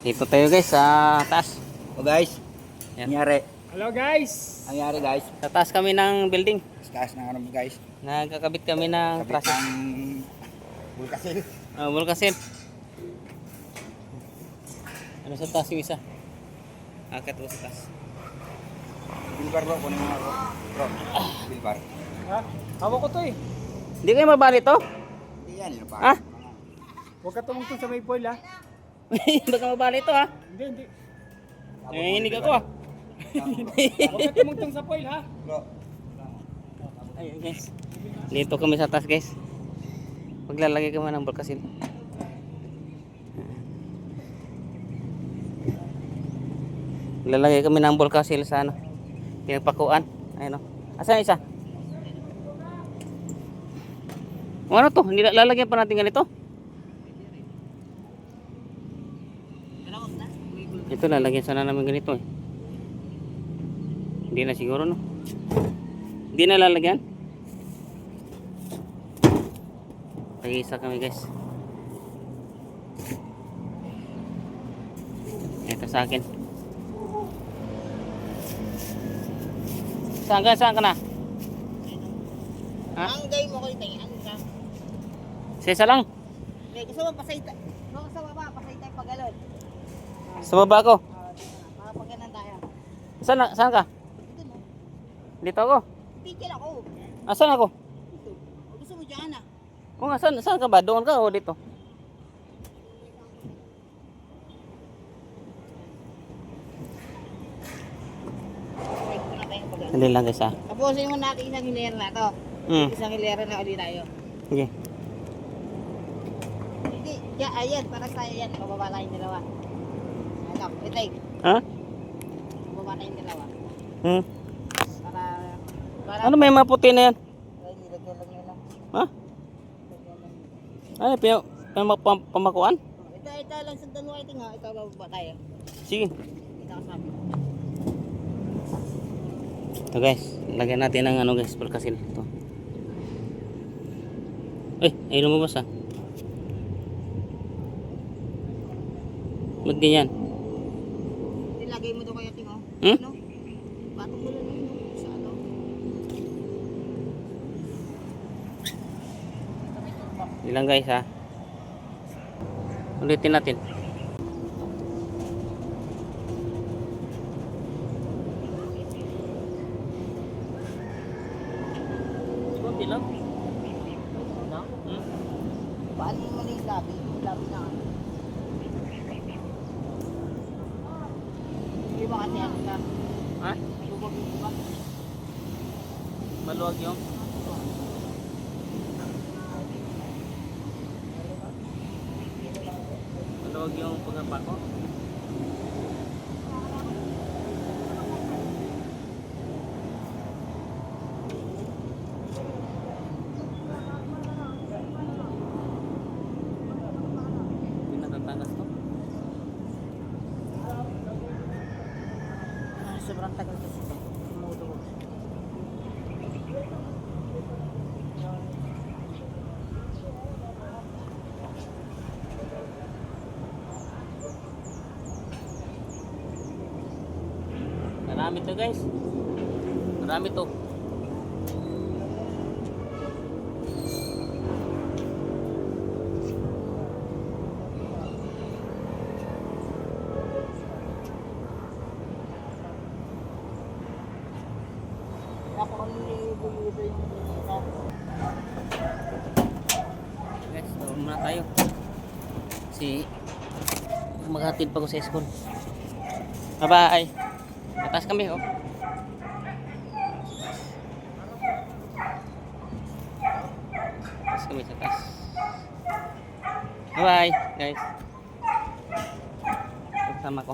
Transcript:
Dito tayo guys sa taas. O guys, Yan. nangyari. Hello guys! Nangyari guys. Sa taas kami ng building. Taas ng ano guys. Nagkakabit kami ng Kapit traso. ng bulkasil. Bulkasil. Ano sa taas yung isa? Akit ko sa taas. Bilbar bro, kunin mo nga bro. Bro, bilbar. Ha? Hawak ko to eh. Hindi kayo mabali to? Hindi yan, yun pa. Ah? Huwag ka tumungtong sa may foil ha. Baka mabali to ha? Hindi. Nanginginig ako ah. Huwag ka tumungtong sa foil ha. Bro, Ayun guys. Dito kami sa taas guys. Maglalagay kami ng bulkasil. Maglalagay kami ng bulkasil sa ano. Pinagpakuan. Ayun o. Asan isa? Ano to? Hindi lalagyan pa natin ganito? Ito lalagyan sana namin ganito eh. Hindi na siguro no. Hindi na lalagyan. Pag-isa kami guys. Ito sa akin. Saan ka na? Ha? Ang gawin mo ko ito, ano ka? Sesa lang. Hindi, gusto mo pasay tayo. Gusto mo ba, pasay tayo pagalon. Sa baba ko. Para pag ganun tayo. Saan ka? Ito no, Dito ako. picture ako. Asan ako? Ito, gusto mo dyan ah. O nga, saan ka ba? Doon ka o dito? Pasay ko na tayo pagalon. Hindi lang guys ha. Tapusin mo natin isang hilera na to. Isang hilera na ulit tayo. Sige. Hindi, dyan, ayan, para tayo yan. Pababa tayo yung dalawa. Ano, itay. Ha? Pababa tayo yung dalawa. Hmm. Para, Ano may maputi na yan? ay, nilagyan lang yun lang. Ha? Ano, pamakuan? Ito lang sa dalawa ito nga. Ito, bababa tayo. Sige. Ito kasama. Ito guys, lagyan natin ng ano guys, bulkasil. Ito. Ay lumabas ah. Ba't ganyan? Nilagay mo doon kaya tingo. Hmm? Ano? Patong mo lang yun, no? Sa ano? Ilang guys ha. Ulitin natin. Diba bilang? No? Hmm? Paano mo na yung labi? Yung labi na ano? Hindi ba kasi ano ka? Ha? Lubog yung iba? Maluwag yung? Maluwag yung pagkapa ko? Hindi natatagas to? Sobrang tagal kasi ito. Tumutulog. Marami to guys. Marami to. Napakalibo-libo yung isa. Guys, doon muna tayo. Si maghatid pa ko sa school. Bye-bye. Atas kami oh. Atas kami sa taas. Bye-bye guys. Sama ko.